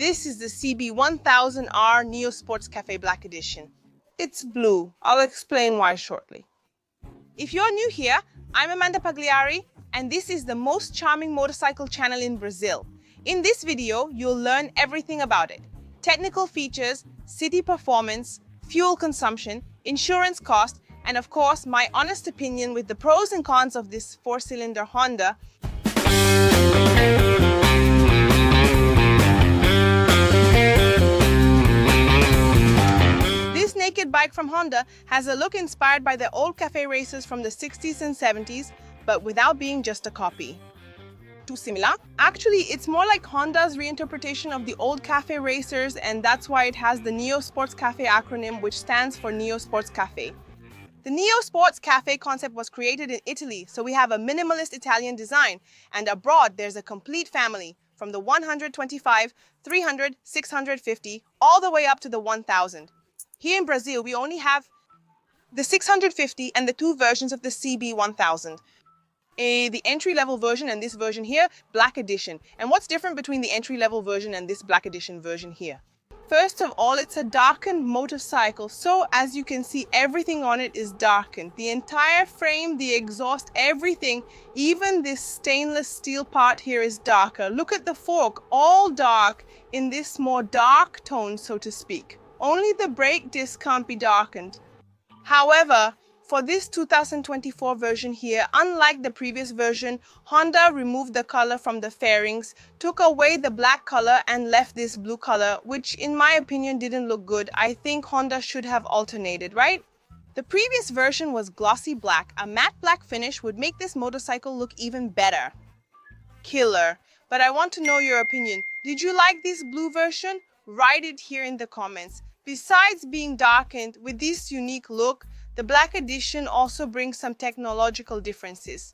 This is the CB1000R Neo Sports Cafe Black Edition. It's blue. I'll explain why shortly. If you're new here, I'm Amanda Pagliari, and this is the most charming motorcycle channel in Brazil. In this video, you'll learn everything about it. Technical features, city performance, fuel consumption, insurance cost, and of course, my honest opinion with the pros and cons of this four-cylinder Honda. This naked bike from Honda has a look inspired by the old cafe racers from the 60s and 70s, but without being just a copy. Too similar? Actually, it's more like Honda's reinterpretation of the old cafe racers, and that's why it has the Neo Sports Cafe acronym, which stands for Neo Sports Cafe. The Neo Sports Cafe concept was created in Italy, so we have a minimalist Italian design, and abroad there's a complete family, from the 125, 300, 650, all the way up to the 1000. Here in Brazil, we only have the 650 and the two versions of the CB1000. The entry-level version and this version here, Black Edition. And what's different between the entry-level version and this Black Edition version here? First of all, it's a darkened motorcycle. So as you can see, everything on it is darkened. The entire frame, the exhaust, everything, even this stainless steel part here is darker. Look at the fork, all dark in this more dark tone, so to speak. Only the brake disc can't be darkened. However, for this 2024 version here, unlike the previous version, Honda removed the color from the fairings, took away the black color and left this blue color, which in my opinion didn't look good. I think Honda should have alternated, right? The previous version was glossy black. A matte black finish would make this motorcycle look even better. Killer. But I want to know your opinion. Did you like this blue version? Write it here in the comments. Besides being darkened with this unique look, the Black Edition also brings some technological differences.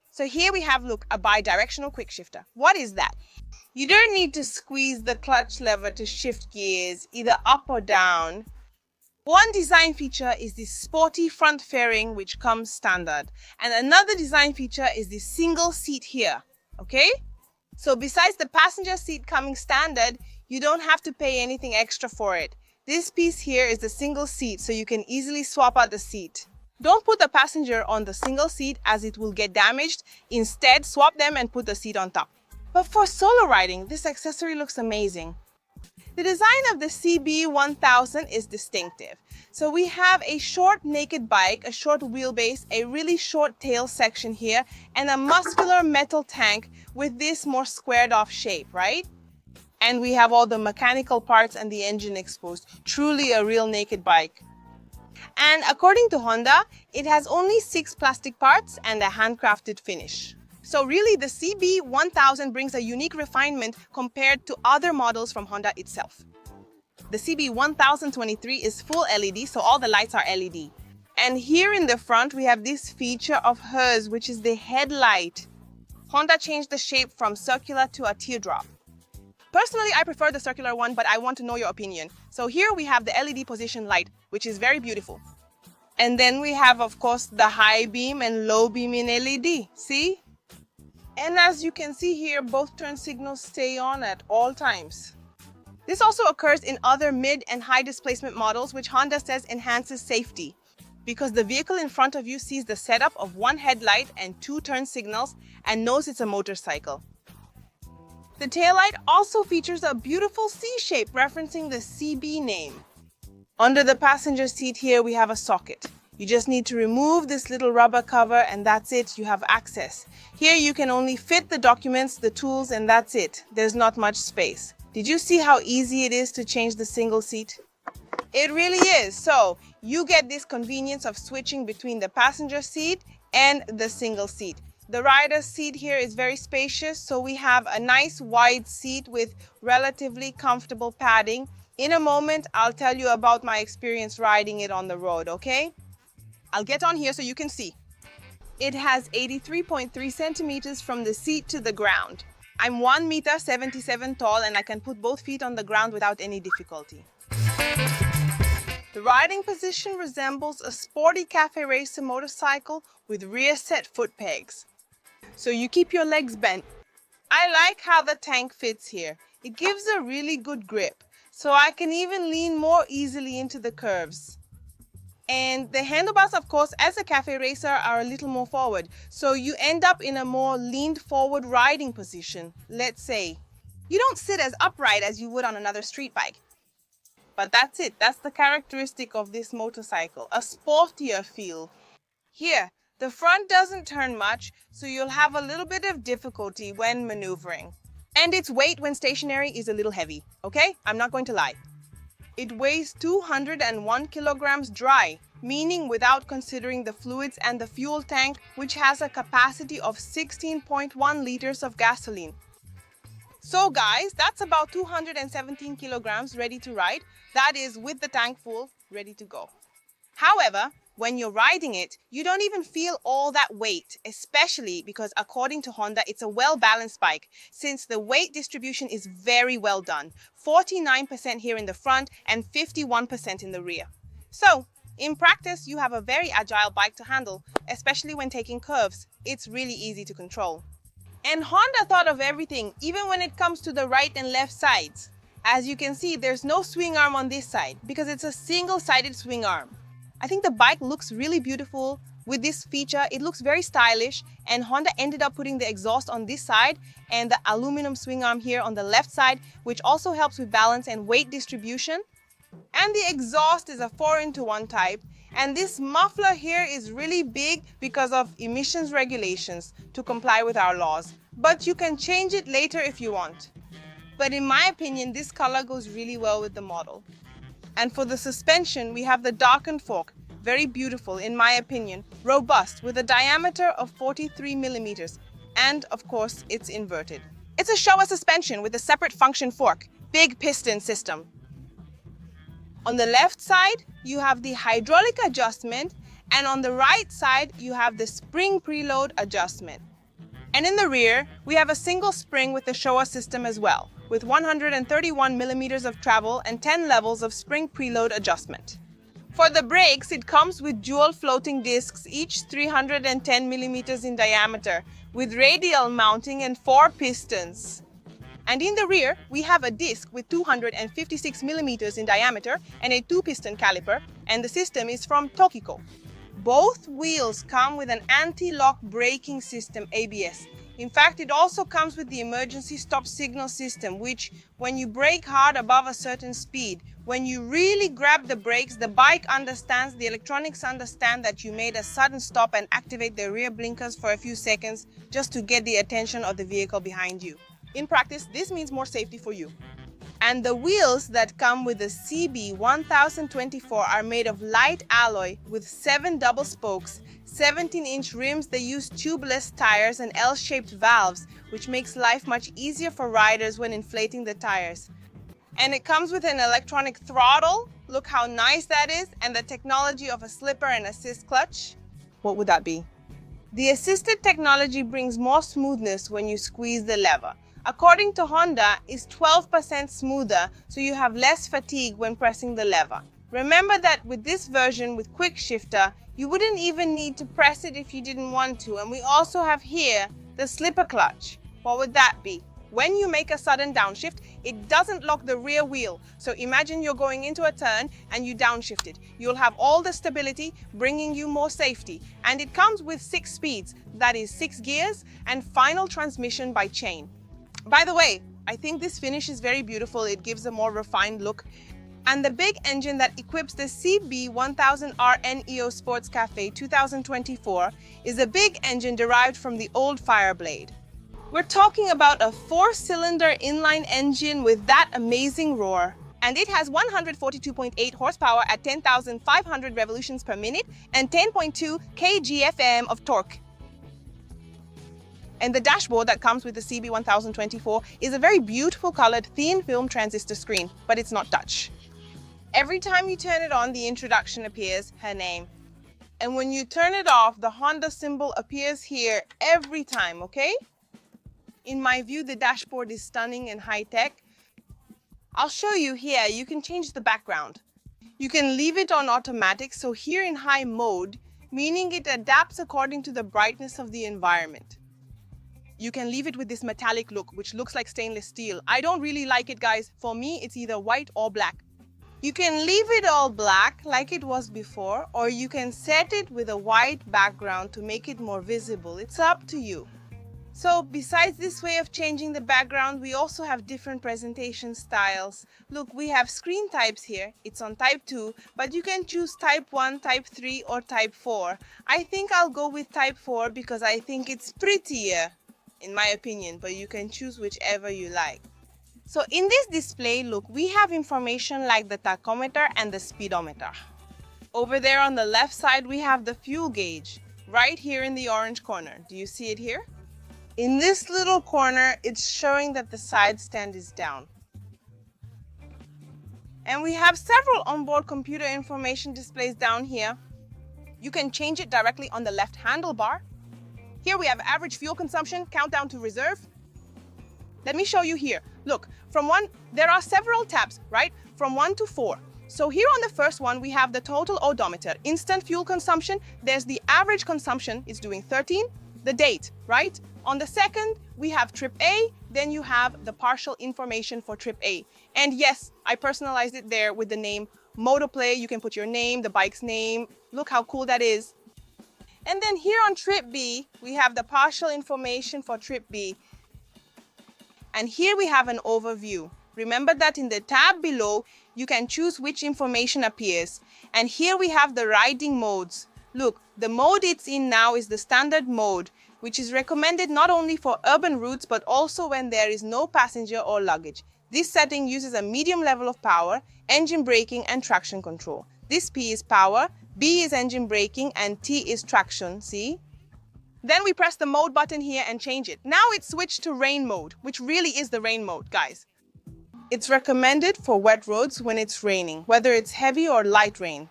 So here we have, look, a bi-directional quick shifter. What is that? You don't need to squeeze the clutch lever to shift gears, either up or down. One design feature is this sporty front fairing, which comes standard. And another design feature is this single seat here, okay? So besides the passenger seat coming standard, you don't have to pay anything extra for it. This piece here is the single seat, so you can easily swap out the seat. Don't put the passenger on the single seat as it will get damaged. Instead, swap them and put the seat on top. But for solo riding, this accessory looks amazing. The design of the CB1000 is distinctive. So we have a short naked bike, a short wheelbase, a really short tail section here, and a muscular metal tank with this more squared off shape, right? And we have all the mechanical parts and the engine exposed. Truly a real naked bike. And according to Honda, it has only 6 plastic parts and a handcrafted finish. So really the CB1000 brings a unique refinement compared to other models from Honda itself. The CB1023 is full LED, so all the lights are LED. And here in the front, we have this feature of hers, which is the headlight. Honda changed the shape from circular to a teardrop. Personally, I prefer the circular one, but I want to know your opinion. So here we have the LED position light, which is very beautiful. And then we have, of course, the high beam and low beam in LED. See? And as you can see here, both turn signals stay on at all times. This also occurs in other mid and high displacement models, which Honda says enhances safety, because the vehicle in front of you sees the setup of one headlight and 2 turn signals and knows it's a motorcycle. The taillight also features a beautiful C shape referencing the CB name. Under the passenger seat here, we have a socket. You just need to remove this little rubber cover and that's it, you have access. Here you can only fit the documents, the tools, and that's it. There's not much space. Did you see how easy it is to change the single seat? It really is. So you get this convenience of switching between the passenger seat and the single seat. The rider's seat here is very spacious, so we have a nice wide seat with relatively comfortable padding. In a moment, I'll tell you about my experience riding it on the road, okay? I'll get on here so you can see. It has 83.3 centimeters from the seat to the ground. I'm 1.77 meters tall and I can put both feet on the ground without any difficulty. The riding position resembles a sporty cafe racer motorcycle with rear set foot pegs. So you keep your legs bent I like how the tank fits here. It gives a really good grip, so I can even lean more easily into the curves. And the handlebars, of course, as a cafe racer, are a little more forward, so you end up in a more leaned forward riding position, let's say. You don't sit as upright as you would on another street bike. But that's it. That's the characteristic of this motorcycle, a sportier feel. Here, the front doesn't turn much, so you'll have a little bit of difficulty when maneuvering. And its weight when stationary is a little heavy, okay? I'm not going to lie. It weighs 201 kilograms dry, meaning without considering the fluids and the fuel tank, which has a capacity of 16.1 liters of gasoline. So guys, that's about 217 kilograms ready to ride. That is with the tank full, ready to go. However, when you're riding it, you don't even feel all that weight, especially because according to Honda, it's a well-balanced bike, since the weight distribution is very well done. 49% here in the front and 51% in the rear. So, in practice, you have a very agile bike to handle, especially when taking curves. It's really easy to control. And Honda thought of everything, even when it comes to the right and left sides. As you can see, there's no swing arm on this side because it's a single-sided swing arm. I think the bike looks really beautiful with this feature. It looks very stylish, and Honda ended up putting the exhaust on this side and the aluminum swing arm here on the left side, which also helps with balance and weight distribution. And the exhaust is a 4-into-1 type. And this muffler here is really big because of emissions regulations to comply with our laws. But you can change it later if you want. But in my opinion, this color goes really well with the model. And for the suspension, we have the darkened fork. Very beautiful, in my opinion. Robust, with a diameter of 43 millimeters. And, of course, it's inverted. It's a Showa suspension with a separate function fork. Big piston system. On the left side, you have the hydraulic adjustment, and on the right side, you have the spring preload adjustment. And in the rear, we have a single spring with the Showa system as well, with 131 millimeters of travel and 10 levels of spring preload adjustment. For the brakes, it comes with dual floating discs, each 310 millimeters in diameter, with radial mounting and 4 pistons. And in the rear, we have a disc with 256 millimeters in diameter and a 2-piston caliper, and the system is from Tokiko. Both wheels come with an anti-lock braking system, ABS. In fact, it also comes with the emergency stop signal system, which, when you brake hard above a certain speed, when you really grab the brakes, the bike understands, the electronics understand that you made a sudden stop and activate the rear blinkers for a few seconds just to get the attention of the vehicle behind you. In practice, this means more safety for you. And the wheels that come with the CB 1024 are made of light alloy with 7 double spokes, 17-inch rims. They use tubeless tires and L-shaped valves, which makes life much easier for riders when inflating the tires. And it comes with an electronic throttle. Look how nice that is. And the technology of a slipper and assist clutch. What would that be? The assisted technology brings more smoothness when you squeeze the lever. According to Honda, it's 12% smoother, so you have less fatigue when pressing the lever. Remember that with this version with quick shifter, you wouldn't even need to press it if you didn't want to. And we also have here the slipper clutch. What would that be? When you make a sudden downshift, it doesn't lock the rear wheel. So imagine you're going into a turn and you downshift it. You'll have all the stability, bringing you more safety. And it comes with 6 speeds, that is 6 gears, and final transmission by chain. By the way, I think this finish is very beautiful. It gives a more refined look. And the big engine that equips the CB1000R Neo Sports Cafe 2024 is a big engine derived from the old Fireblade. We're talking about a 4-cylinder inline engine with that amazing roar. And it has 142.8 horsepower at 10,500 revolutions per minute and 10.2 kgfm of torque. And the dashboard that comes with the CB1024 is a very beautiful colored thin film transistor screen, but it's not touch. Every time you turn it on, the introduction appears, her name. And when you turn it off, the Honda symbol appears here every time, okay? In my view, the dashboard is stunning and high-tech. I'll show you here. You can change the background. You can leave it on automatic, so here in high mode, meaning it adapts according to the brightness of the environment. you can leave it with this metallic look, which looks like stainless steel. I don't really like it, guys. For me, it's either white or black. You can leave it all black like it was before, or you can set it with a white background to make it more visible. It's up to you. So besides this way of changing the background, we also have different presentation styles. Look, we have screen types here. It's on type 2, but you can choose type 1, type 3, or type 4. I think I'll go with type 4 because I think it's prettier, in my opinion, but you can choose whichever you like. So in this display, look, we have information like the tachometer and the speedometer. Over there on the left side, we have the fuel gauge, right here in the orange corner. Do you see it here? In this little corner, it's showing that the side stand is down. And we have several onboard computer information displays down here. You can change it directly on the left handlebar. Here we have average fuel consumption, countdown to reserve. Let me show you here. Look, there are several tabs, right? From 1 to 4. So here on the first one, we have the total odometer, instant fuel consumption. There's the average consumption, it's doing 13. The date, right? On the second, we have trip A, then you have the partial information for trip A. And yes, I personalized it there with the name Motoplay. You can put your name, the bike's name. Look how cool that is. And then here on trip B, we have the partial information for trip B. And here we have an overview. Remember that in the tab below, you can choose which information appears. And here we have the riding modes. Look, the mode it's in now is the standard mode, which is recommended not only for urban routes, but also when there is no passenger or luggage. This setting uses a medium level of power, engine braking, and traction control. This P is power, B is engine braking, and T is traction, see? Then we press the mode button here and change it. Now it's switched to rain mode, which really is the rain mode, guys. It's recommended for wet roads when it's raining, whether it's heavy or light rain.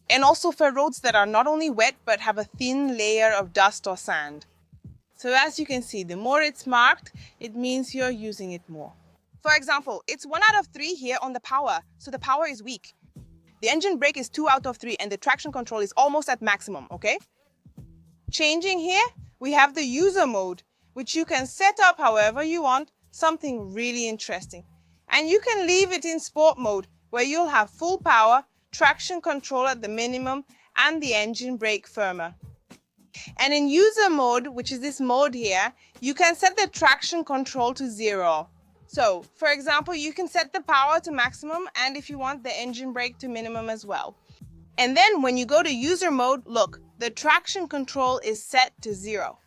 And also for roads that are not only wet, but have a thin layer of dust or sand. So as you can see, the more it's marked, it means you're using it more. For example, it's 1 out of 3 here on the power, so the power is weak. The engine brake is 2 out of 3 and the traction control is almost at maximum, okay? Changing here, we have the user mode, which you can set up however you want, something really interesting. And you can leave it in sport mode, where you'll have full power, traction control at the minimum, and the engine brake firmer. And in user mode, which is this mode here, you can set the traction control to 0. So, for example, you can set the power to maximum, and if you want, the engine brake to minimum as well. And then when you go to user mode, look, the traction control is set to 0.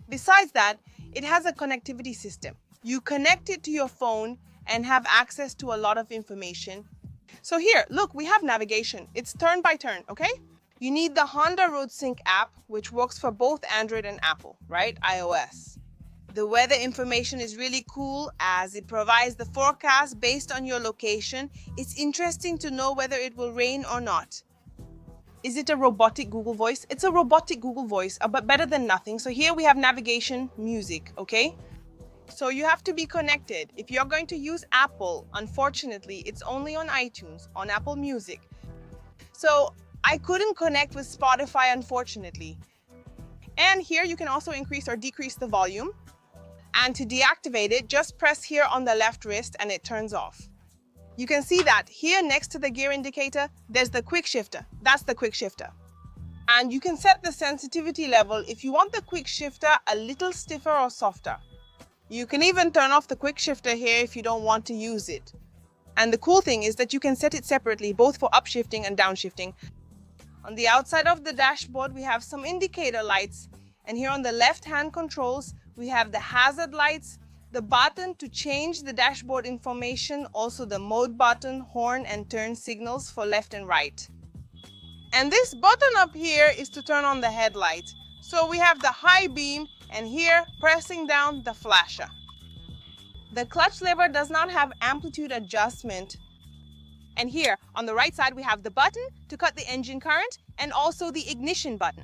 Besides that, it has a connectivity system. You connect it to your phone and have access to a lot of information. So here, look, we have navigation. It's turn by turn, okay? You need the Honda Road Sync app, which works for both Android and Apple, right? iOS. The weather information is really cool as it provides the forecast based on your location. It's interesting to know whether it will rain or not. Is it a robotic Google Voice? It's a robotic Google Voice, but better than nothing. So here we have navigation, music, okay? So you have to be connected. If you're going to use Apple, unfortunately, it's only on iTunes, on Apple Music. So I couldn't connect with Spotify, unfortunately. And here you can also increase or decrease the volume. And to deactivate it, just press here on the left wrist and it turns off. You can see that here next to the gear indicator, there's the quick shifter. That's the quick shifter. And you can set the sensitivity level if you want the quick shifter a little stiffer or softer. You can even turn off the quick shifter here if you don't want to use it. And the cool thing is that you can set it separately, both for upshifting and downshifting. On the outside of the dashboard, we have some indicator lights. And here on the left-hand controls, we have the hazard lights, the button to change the dashboard information, also the mode button, horn and turn signals for left and right. And this button up here is to turn on the headlight. So we have the high beam and here pressing down the flasher. The clutch lever does not have amplitude adjustment. And here on the right side we have the button to cut the engine current and also the ignition button.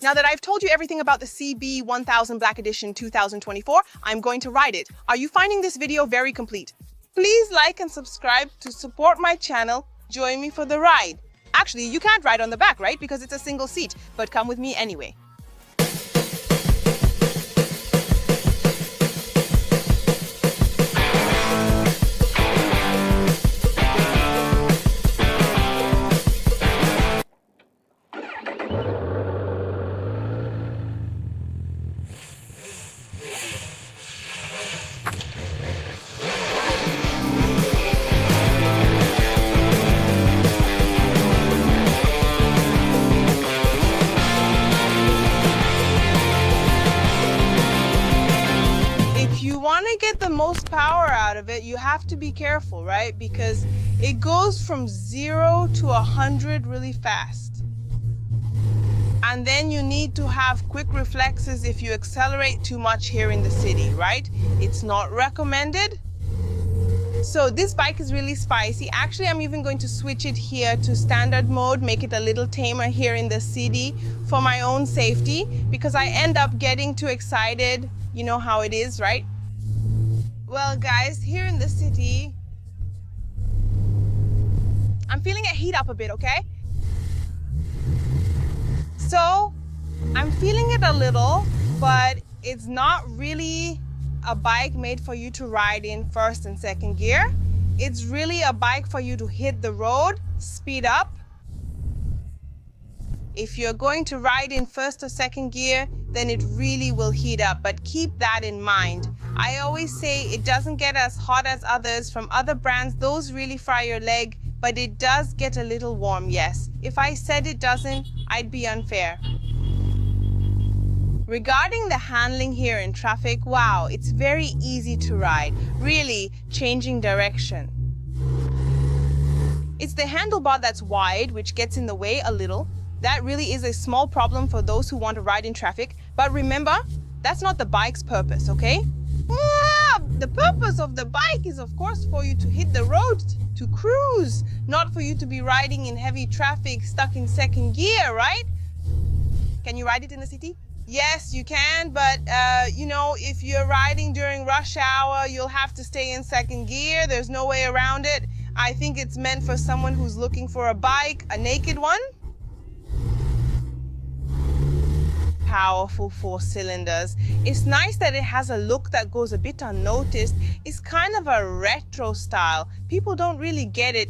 Now that I've told you everything about the CB 1000 Black Edition 2024, I'm going to ride it. Are you finding this video very complete? Please like and subscribe to support my channel. Join me for the ride. Actually, you can't ride on the back, right? Because it's a single seat, but come with me anyway. Want to get the most power out of it, you have to be careful, right? Because it goes from 0 to 100 really fast. And then you need to have quick reflexes if you accelerate too much here in the city, right? It's not recommended. So this bike is really spicy. Actually, I'm even going to switch it here to standard mode, make it a little tamer here in the city for my own safety, because I end up getting too excited. You know how it is, right? Well, guys, here in the city, I'm feeling it heat up a bit, okay? So, I'm feeling it a little, but it's not really a bike made for you to ride in first and second gear. It's really a bike for you to hit the road, speed up. If you're going to ride in first or second gear, then it really will heat up, but keep that in mind. I always say it doesn't get as hot as others from other brands. Those really fry your leg, but it does get a little warm, yes. If I said it doesn't, I'd be unfair. Regarding the handling here in traffic, wow, it's very easy to ride. Really, changing direction. It's the handlebar that's wide, which gets in the way a little. That really is a small problem for those who want to ride in traffic. But remember, that's not the bike's purpose, okay? The purpose of the bike is, of course, for you to hit the road, to cruise, not for you to be riding in heavy traffic stuck in second gear, right? Can you ride it in the city? Yes, you can, but you know, if you're riding during rush hour, you'll have to stay in second gear. There's no way around it. I think it's meant for someone who's looking for a bike, a naked one. Powerful 4 cylinders. It's nice that it has a look that goes a bit unnoticed. It's kind of a retro style. People don't really get it.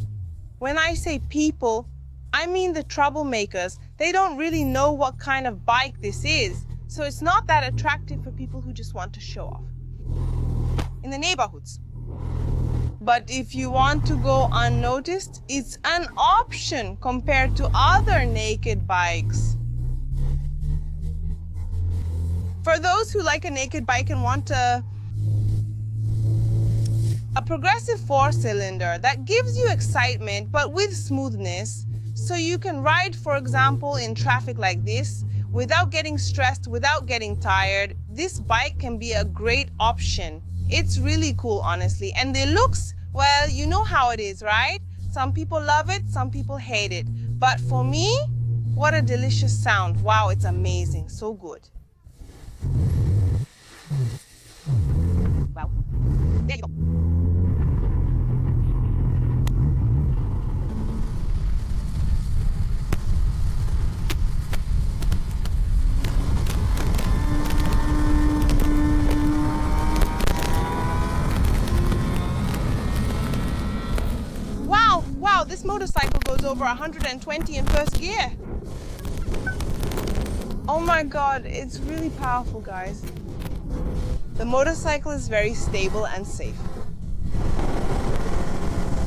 When I say people, I mean the troublemakers. They don't really know what kind of bike this is. So it's not that attractive for people who just want to show off in the neighborhoods. But if you want to go unnoticed, it's an option compared to other naked bikes. For those who like a naked bike and want a progressive 4-cylinder that gives you excitement but with smoothness, so you can ride, for example, in traffic like this without getting stressed, without getting tired, this bike can be a great option. It's really cool, honestly. And the looks, well, you know how it is, right? Some people love it, some people hate it. But for me, what a delicious sound. Wow, it's amazing, so good. Wow, there you go. Wow, this motorcycle goes over 120 in first gear. Oh my God, it's really powerful, guys. The motorcycle is very stable and safe.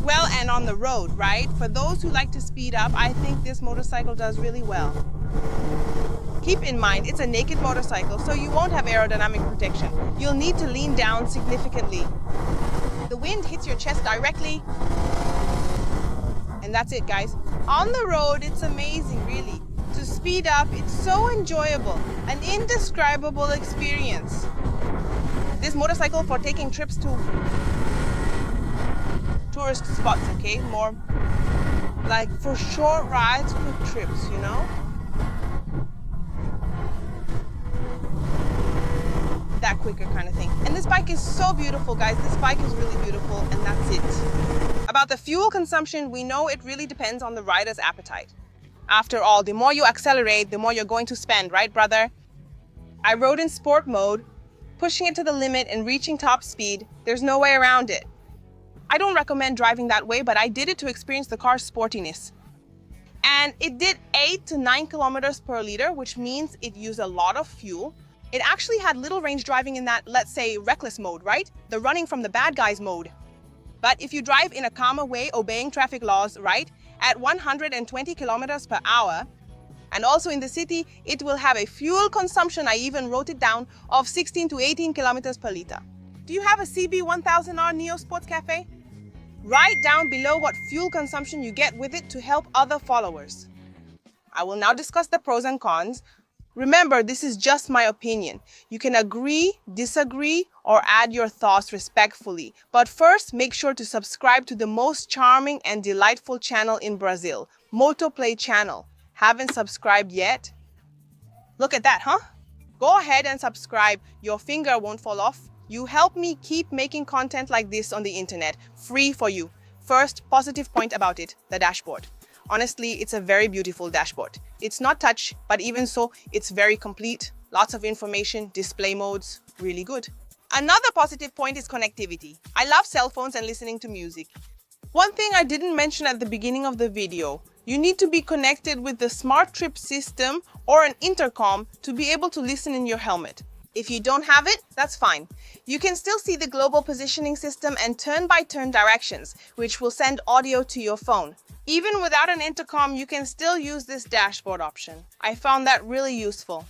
Well, and on the road, right? For those who like to speed up, I think this motorcycle does really well. Keep in mind, it's a naked motorcycle, so you won't have aerodynamic protection. You'll need to lean down significantly. The wind hits your chest directly. And that's it, guys. On the road, it's amazing, really. To speed up, it's so enjoyable, an indescribable experience. This motorcycle for taking trips to tourist spots, okay? More like for short rides, quick trips, you know? That quicker kind of thing. And this bike is so beautiful, guys. This bike is really beautiful, and that's it. About the fuel consumption, we know it really depends on the rider's appetite. After all, the more you accelerate, the more you're going to spend, right, brother? I rode in sport mode, pushing it to the limit and reaching top speed. There's no way around it. I don't recommend driving that way, but I did it to experience the car's sportiness. And it did 8 to 9 kilometers per liter, which means it used a lot of fuel. It actually had little range driving in that, let's say, reckless mode, right? The running from the bad guys mode. But if you drive in a calmer way, obeying traffic laws, right, at 120 kilometers per hour, and also in the city, it will have a fuel consumption, I even wrote it down, of 16 to 18 kilometers per liter. Do you have a CB1000R Neo Sports Cafe? Write down below what fuel consumption you get with it to help other followers. I will now discuss the pros and cons. Remember, this is just my opinion. You can agree, disagree, or add your thoughts respectfully. But first, make sure to subscribe to the most charming and delightful channel in Brazil, Motoplay channel. Haven't subscribed yet? Look at that, huh? Go ahead and subscribe. Your finger won't fall off. You help me keep making content like this on the internet, free for you. First, positive point about it, the dashboard. Honestly, it's a very beautiful dashboard. It's not touch, but even so, it's very complete. Lots of information, display modes, really good. Another positive point is connectivity. I love cell phones and listening to music. One thing I didn't mention at the beginning of the video, you need to be connected with the Smart Trip system or an intercom to be able to listen in your helmet. If you don't have it, that's fine. You can still see the global positioning system and turn-by-turn directions, which will send audio to your phone. Even without an intercom, you can still use this dashboard option. I found that really useful.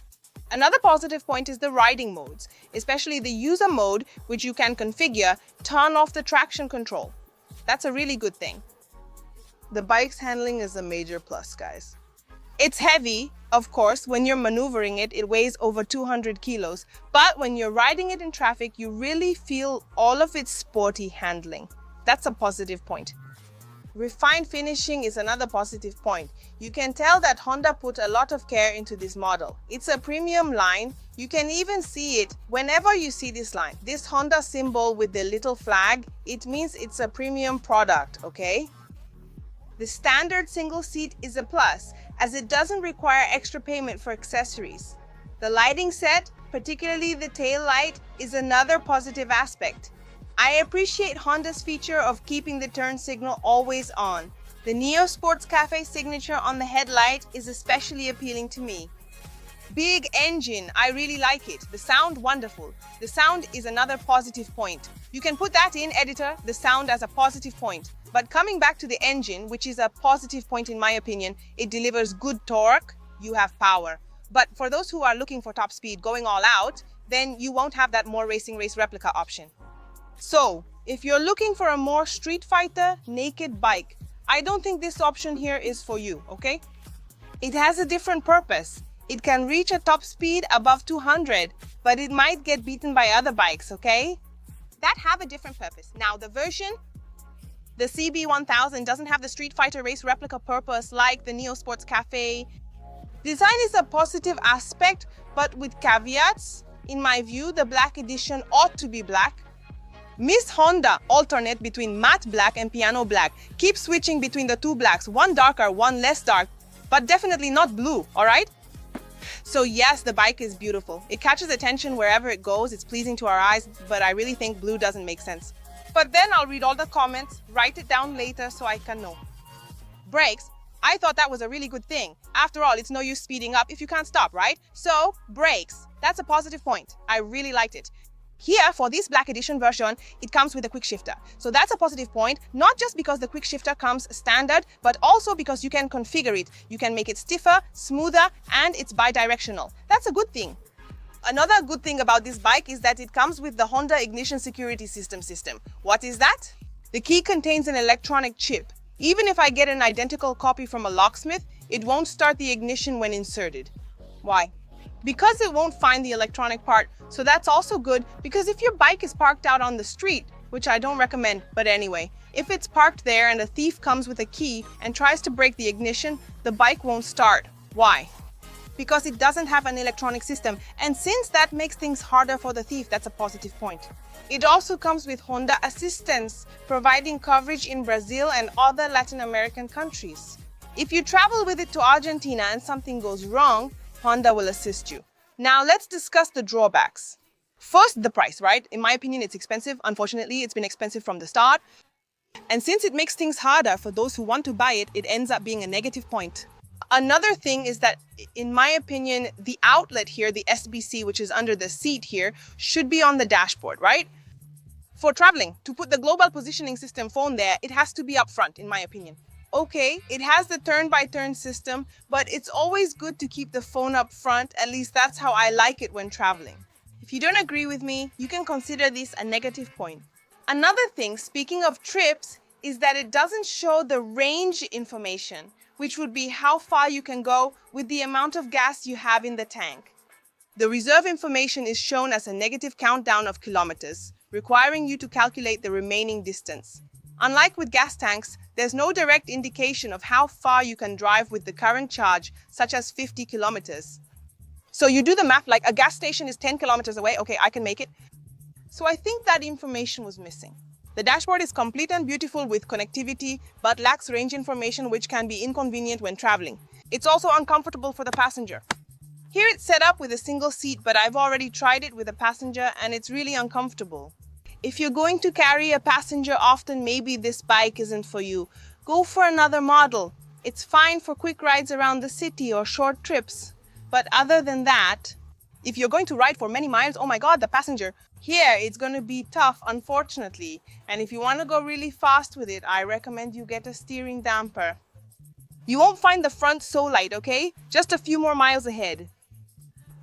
Another positive point is the riding modes, especially the user mode, which you can configure, turn off the traction control. That's a really good thing. The bike's handling is a major plus, guys. It's heavy, of course. When you're maneuvering it, it weighs over 200 kilos. But when you're riding it in traffic, you really feel all of its sporty handling. That's a positive point. Refined finishing is another positive point. You can tell that Honda put a lot of care into this model. It's a premium line. You can even see it whenever you see this line. This Honda symbol with the little flag, it means it's a premium product, okay? The standard single seat is a plus, as it doesn't require extra payment for accessories. The lighting set, particularly the tail light, is another positive aspect. I appreciate Honda's feature of keeping the turn signal always on. The Neo Sports Cafe signature on the headlight is especially appealing to me. Big engine, I really like it. The sound, wonderful. The sound is another positive point. You can put that in, editor, the sound as a positive point. But coming back to the engine, which is a positive point in my opinion, it delivers good torque, you have power. But for those who are looking for top speed going all out, then you won't have that more racing race replica option. So, if you're looking for a more Street Fighter naked bike, I don't think this option here is for you, okay? It has a different purpose. It can reach a top speed above 200, but it might get beaten by other bikes, okay? That have a different purpose. Now, the CB1000 doesn't have the Street Fighter race replica purpose like the Neo Sports Cafe. Design is a positive aspect, but with caveats. In my view, the black edition ought to be black. Miss Honda alternate between matte black and piano black. Keep switching between the two blacks, one darker, one less dark, but definitely not blue, alright? So yes, the bike is beautiful. It catches attention wherever it goes, it's pleasing to our eyes, but I really think blue doesn't make sense. But then I'll read all the comments, write it down later so I can know. Brakes, I thought that was a really good thing. After all, it's no use speeding up if you can't stop, right? So, brakes, that's a positive point. I really liked it. Here, for this Black Edition version, it comes with a quick shifter. So that's a positive point, not just because the quick shifter comes standard, but also because you can configure it. You can make it stiffer, smoother, and it's bi-directional. That's a good thing. Another good thing about this bike is that it comes with the Honda Ignition Security System. What is that? The key contains an electronic chip. Even if I get an identical copy from a locksmith, it won't start the ignition when inserted. Why? Because it won't find the electronic part. So that's also good because if your bike is parked out on the street, which I don't recommend, but anyway, if it's parked there and a thief comes with a key and tries to break the ignition, the bike won't start. Why? because it doesn't have an electronic system. And since that makes things harder for the thief, that's a positive point. It also comes with Honda Assistance, providing coverage in Brazil and other Latin American countries. If you travel with it to Argentina and something goes wrong, Honda will assist you. Now let's discuss the drawbacks. First, the price, right? In my opinion, it's expensive. Unfortunately, it's been expensive from the start. And since it makes things harder for those who want to buy it, it ends up being a negative point. Another thing is that, in my opinion, the outlet here, the SBC, which is under the seat here, should be on the dashboard, right? For traveling, to put the global positioning system phone there, it has to be up front, in my opinion. Okay, it has the turn-by-turn system, but it's always good to keep the phone up front. At least that's how I like it when traveling. If you don't agree with me, you can consider this a negative point. Another thing, speaking of trips, is that it doesn't show the range information, which would be how far you can go with the amount of gas you have in the tank. The reserve information is shown as a negative countdown of kilometers, requiring you to calculate the remaining distance. Unlike with gas tanks, there's no direct indication of how far you can drive with the current charge, such as 50 kilometers. So you do the math, like a gas station is 10 kilometers away, okay, I can make it. So I think that information was missing. The dashboard is complete and beautiful with connectivity, but lacks range information, which can be inconvenient when traveling. It's also uncomfortable for the passenger. Here it's set up with a single seat, but I've already tried it with a passenger and it's really uncomfortable. If you're going to carry a passenger often, maybe this bike isn't for you. Go for another model. It's fine for quick rides around the city or short trips. But other than that, if you're going to ride for many miles, oh my God, the passenger. Here, it's going to be tough, unfortunately. And if you want to go really fast with it, I recommend you get a steering damper. You won't find the front so light, okay? Just a few more miles ahead.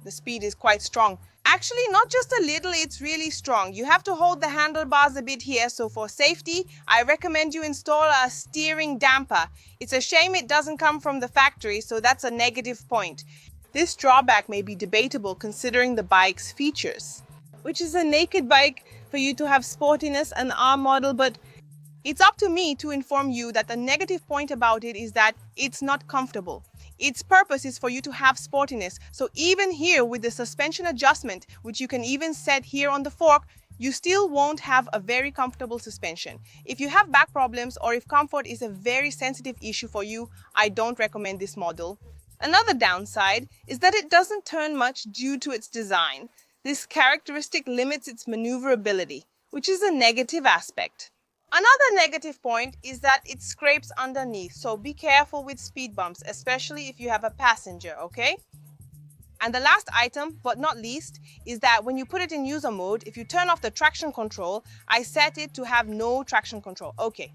The speed is quite strong. Actually, not just a little, it's really strong. You have to hold the handlebars a bit here, so for safety, I recommend you install a steering damper. It's a shame it doesn't come from the factory, so that's a negative point. This drawback may be debatable considering the bike's features, which is a naked bike for you to have sportiness and R model, but it's up to me to inform you that the negative point about it is that it's not comfortable. Its purpose is for you to have sportiness. So even here with the suspension adjustment, which you can even set here on the fork, you still won't have a very comfortable suspension. If you have back problems or if comfort is a very sensitive issue for you, I don't recommend this model. Another downside is that it doesn't turn much due to its design. This characteristic limits its maneuverability, which is a negative aspect. Another negative point is that it scrapes underneath, so be careful with speed bumps, especially if you have a passenger, okay? And the last item, but not least, is that when you put it in user mode, if you turn off the traction control, I set it to have no traction control. Okay.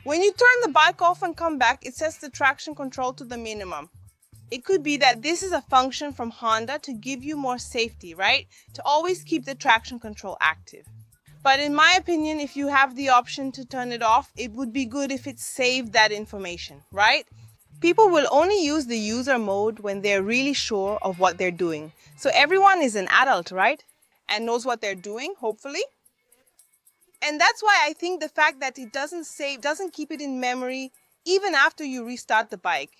When you turn the bike off and come back, it sets the traction control to the minimum. It could be that this is a function from Honda to give you more safety, right? To always keep the traction control active. But in my opinion, if you have the option to turn it off, it would be good if it saved that information, right? People will only use the user mode when they're really sure of what they're doing. So everyone is an adult, right? And knows what they're doing, hopefully. And that's why I think the fact that it doesn't keep it in memory even after you restart the bike.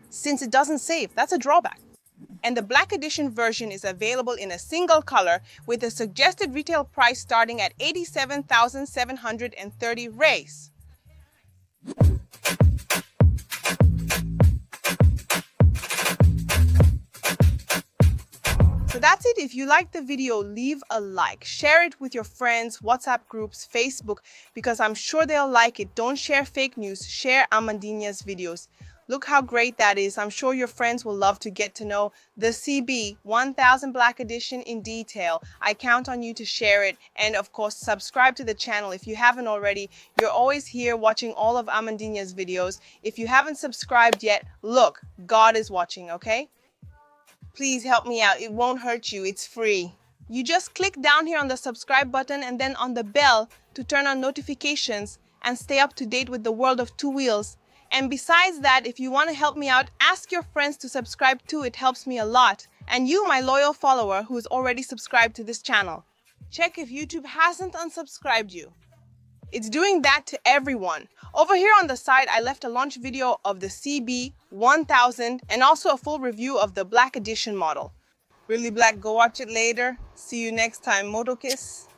Since it doesn't save, that's a drawback. And the Black Edition version is available in a single color with a suggested retail price starting at 87,730 Rays. So that's it. If you liked the video, leave a like. Share it with your friends, WhatsApp groups, Facebook, because I'm sure they'll like it. Don't share fake news. Share Amandinha's videos. Look how great that is. I'm sure your friends will love to get to know the CB 1000 Black Edition in detail. I count on you to share it. And of course, subscribe to the channel if you haven't already. You're always here watching all of Amandinha's videos. If you haven't subscribed yet, look, God is watching, okay? Please help me out. It won't hurt you. It's free. You just click down here on the subscribe button and then on the bell to turn on notifications and stay up to date with the world of two wheels. And besides that, if you want to help me out, ask your friends to subscribe too. It helps me a lot. And you, my loyal follower who is already subscribed to this channel, check if YouTube hasn't unsubscribed you. It's doing that to everyone. Over here on the side, I left a launch video of the CB 1000, and also a full review of the Black Edition model. Really Black, go watch it later. See you next time. Moto Kiss.